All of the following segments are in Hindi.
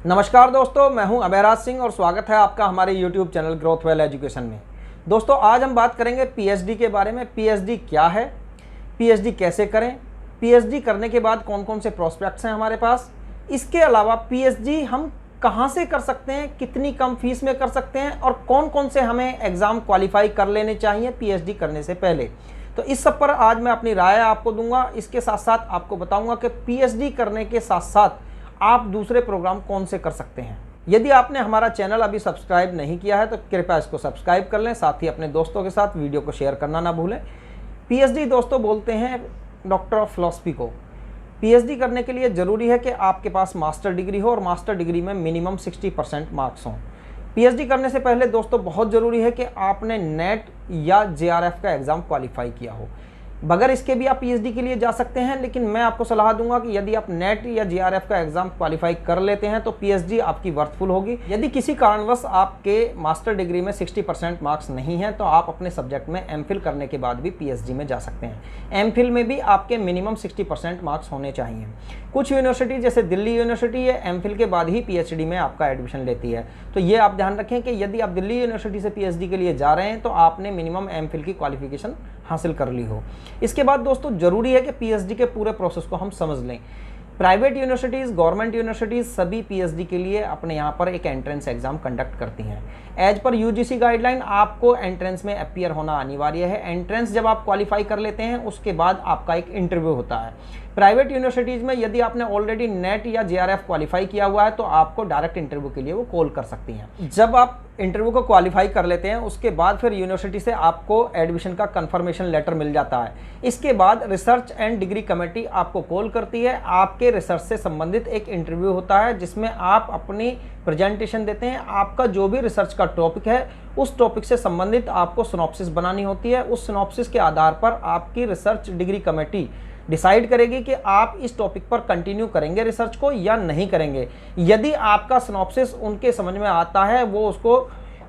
नमस्कार दोस्तों, मैं हूं अभयराज सिंह और स्वागत है आपका हमारे YouTube चैनल ग्रोथवेल एजुकेशन में। दोस्तों, आज हम बात करेंगे पीएचडी के बारे में। पीएचडी क्या है, पीएचडी कैसे करें, पीएचडी करने के बाद कौन कौन से प्रोस्पेक्ट्स हैं हमारे पास। इसके अलावा पीएचडी हम कहां से कर सकते हैं, कितनी कम फीस में कर सकते हैं और कौन कौन से हमें एग्ज़ाम क्वालिफाई कर लेने चाहिए पीएचडी करने से पहले। तो इस सब पर आज मैं अपनी राय आपको दूंगा। इसके साथ साथ आपको बताऊंगा कि पीएचडी करने के साथ साथ आप दूसरे प्रोग्राम कौन से कर सकते हैं। यदि आपने हमारा चैनल अभी सब्सक्राइब नहीं किया है तो कृपया इसको सब्सक्राइब कर लें, साथ ही अपने दोस्तों के साथ वीडियो को शेयर करना ना भूलें। पीएचडी दोस्तों बोलते हैं डॉक्टर ऑफ फिलॉसफी को। पीएचडी करने के लिए ज़रूरी है कि आपके पास मास्टर डिग्री हो और मास्टर डिग्री में मिनिमम 60% मार्क्स हों। पीएचडी करने से पहले दोस्तों बहुत ज़रूरी है कि आपने नेट या जेआरएफ का एग्ज़ाम क्वालिफाई किया हो। बगैर इसके भी आप पीएचडी के लिए जा सकते हैं, लेकिन मैं आपको सलाह दूंगा कि यदि आप नेट या जेआरएफ का एग्जाम क्वालिफाई कर लेते हैं तो पीएचडी आपकी वर्थफुल होगी। यदि किसी कारणवश आपके मास्टर डिग्री में 60% मार्क्स नहीं हैं तो आप अपने सब्जेक्ट में एमफिल करने के बाद भी पीएचडी में जा सकते हैं। एमफिल में भी आपके मिनिमम 60% मार्क्स होने चाहिए। कुछ यूनिवर्सिटी जैसे दिल्ली यूनिवर्सिटी ये एमफिल के बाद ही पीएचडी में आपका एडमिशन लेती है, तो ये आप ध्यान रखें कि यदि आप दिल्ली यूनिवर्सिटी से पीएचडी के लिए जा रहे हैं तो आपने मिनिमम एमफिल की क्वालिफिकेशन हासिल कर ली हो। इसके बाद दोस्तों ज़रूरी है कि पीएचडी के पूरे प्रोसेस को हम समझ लें। प्राइवेट यूनिवर्सिटीज़, गवर्नमेंट यूनिवर्सिटीज़ सभी पीएचडी के लिए अपने यहाँ पर एक एंट्रेंस एग्जाम कंडक्ट करती हैं। एज पर यूजीसी गाइडलाइन आपको एंट्रेंस में अपीयर होना अनिवार्य है। एंट्रेंस जब आप क्वालिफाई कर लेते हैं उसके बाद आपका एक इंटरव्यू होता है। प्राइवेट यूनिवर्सिटीज़ में यदि आपने ऑलरेडी नेट या जेआरएफ क्वालिफाई किया हुआ है तो आपको डायरेक्ट इंटरव्यू के लिए वो कॉल कर सकती हैं। जब आप इंटरव्यू को क्वालिफाई कर लेते हैं उसके बाद फिर यूनिवर्सिटी से आपको एडमिशन का कंफर्मेशन लेटर मिल जाता है। इसके बाद रिसर्च एंड डिग्री कमेटी आपको कॉल करती है। आपके रिसर्च से संबंधित एक इंटरव्यू होता है जिसमें आप अपनी प्रेजेंटेशन देते हैं। आपका जो भी रिसर्च का टॉपिक है उस टॉपिक से संबंधित आपको सिनॉप्सिस बनानी होती है। उस सिनॉप्सिस के आधार पर आपकी रिसर्च डिग्री कमेटी डिसाइड करेगी कि आप इस टॉपिक पर कंटिन्यू करेंगे रिसर्च को या नहीं करेंगे। यदि आपका सिनॉप्सिस उनके समझ में आता है, वो उसको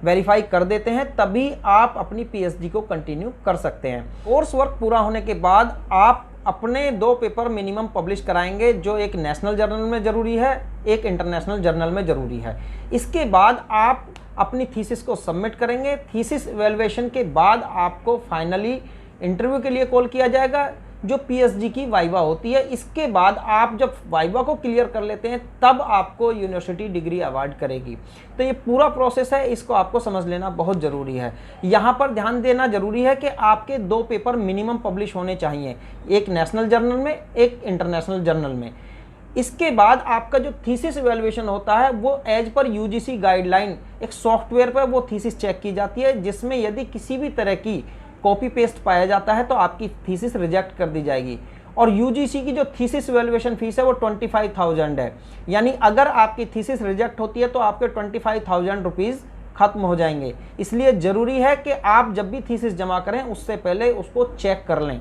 वेरीफाई कर देते हैं, तभी आप अपनी पीएचडी को कंटिन्यू कर सकते हैं। कोर्स वर्क पूरा होने के बाद आप अपने 2 पेपर मिनिमम पब्लिश कराएंगे, जो एक नेशनल जर्नल में ज़रूरी है, एक इंटरनेशनल जर्नल में ज़रूरी है। इसके बाद आप अपनी थीसिस को सबमिट करेंगे। थीसिस इवैल्यूएशन के बाद आपको फाइनली इंटरव्यू के लिए कॉल किया जाएगा, जो पीएचडी की वाइवा होती है। इसके बाद आप जब वाइवा को क्लियर कर लेते हैं तब आपको यूनिवर्सिटी डिग्री अवार्ड करेगी। तो ये पूरा प्रोसेस है, इसको आपको समझ लेना बहुत ज़रूरी है। यहाँ पर ध्यान देना ज़रूरी है कि आपके 2 पेपर मिनिमम पब्लिश होने चाहिए, एक नेशनल जर्नल में, एक इंटरनेशनल जर्नल में। इसके बाद आपका जो थीसिस इवैल्यूएशन होता है वो एज पर यूजीसी गाइडलाइन एक सॉफ्टवेयर पर वो थीसिस चेक की जाती है, जिसमें यदि किसी भी तरह की कॉपी पेस्ट पाया जाता है तो आपकी थीसिस रिजेक्ट कर दी जाएगी। और यूजीसी की जो थीसिस इवैल्यूएशन फीस है वो 25,000 है। यानी अगर आपकी थीसिस रिजेक्ट होती है तो आपके 25,000 रुपीज़ खत्म हो जाएंगे। इसलिए ज़रूरी है कि आप जब भी थीसिस जमा करें उससे पहले उसको चेक कर लें।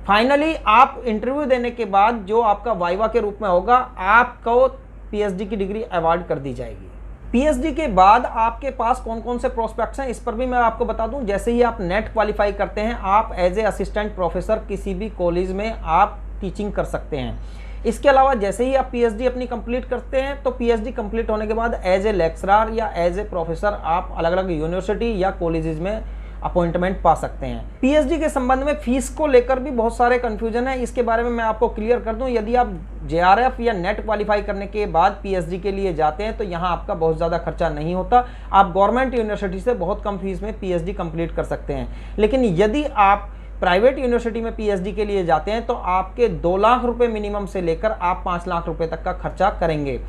फाइनली आप इंटरव्यू देने के बाद जो आपका वाइवा के रूप में होगा, आपको पीएचडी की डिग्री अवार्ड कर दी जाएगी। पीएचडी के बाद आपके पास कौन कौन से प्रोस्पेक्ट्स हैं इस पर भी मैं आपको बता दूं। जैसे ही आप नेट क्वालिफाई करते हैं, आप एज ए असिस्टेंट प्रोफेसर किसी भी कॉलेज में आप टीचिंग कर सकते हैं। इसके अलावा जैसे ही आप पीएचडी अपनी कंप्लीट करते हैं तो पीएचडी कंप्लीट होने के बाद एज ए लेक्चरर या एज ए प्रोफेसर आप अलग अलग यूनिवर्सिटी या कॉलेजेस में अपॉइंटमेंट पा सकते हैं। पीएचडी के संबंध में फीस को लेकर भी बहुत सारे कन्फ्यूजन है, इसके बारे में मैं आपको क्लियर कर दूं। यदि आप जेआरएफ या नेट क्वालिफाई करने के बाद पीएचडी के लिए जाते हैं तो यहाँ आपका बहुत ज़्यादा खर्चा नहीं होता। आप गवर्नमेंट यूनिवर्सिटी से बहुत कम फीस में पीएचडी कंप्लीट कर सकते हैं। लेकिन यदि आप प्राइवेट यूनिवर्सिटी में पीएचडी के लिए जाते हैं तो आपके 2 लाख रुपए मिनिमम से लेकर आप 5 लाख रुपए तक का खर्चा करेंगे।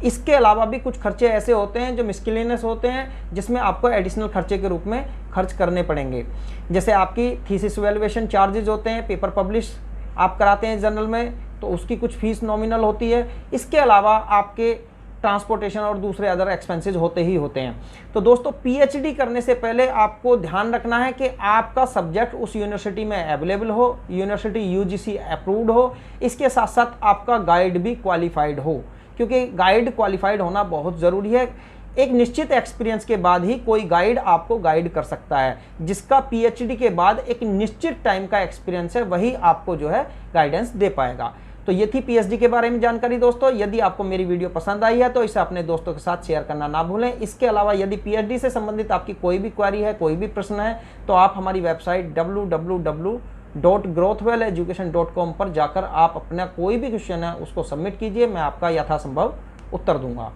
इसके अलावा भी कुछ खर्चे ऐसे होते हैं जो मिसलेनियस होते हैं, जिसमें आपको एडिशनल खर्चे के रूप में खर्च करने पड़ेंगे। जैसे आपकी थीसिस इवैल्यूएशन चार्जेज होते हैं, पेपर पब्लिश आप कराते हैं जर्नल में तो उसकी कुछ फीस नॉमिनल होती है। इसके अलावा आपके ट्रांसपोर्टेशन और दूसरे अदर एक्सपेंसेस होते ही होते हैं। तो दोस्तों, पीएचडी करने से पहले आपको ध्यान रखना है कि आपका सब्जेक्ट उस यूनिवर्सिटी में अवेलेबल हो, यूनिवर्सिटी यूजीसी अप्रूव्ड हो। इसके साथ साथ आपका गाइड भी क्वालिफाइड हो, क्योंकि गाइड क्वालिफाइड होना बहुत ज़रूरी है। एक निश्चित एक्सपीरियंस के बाद ही कोई गाइड आपको गाइड कर सकता है। जिसका पीएचडी के बाद एक निश्चित टाइम का एक्सपीरियंस है वही आपको जो है गाइडेंस दे पाएगा। तो ये थी पीएचडी के बारे में जानकारी दोस्तों। यदि आपको मेरी वीडियो पसंद आई है तो इसे अपने दोस्तों के साथ शेयर करना ना भूलें। इसके अलावा यदि पीएचडी से संबंधित आपकी कोई भी क्वेरी है, कोई भी प्रश्न है, तो आप हमारी वेबसाइट www.growthwelleducation.com पर जाकर आप अपना कोई भी क्वेश्चन है उसको सबमिट कीजिए, मैं आपका यथासंभव उत्तर दूंगा।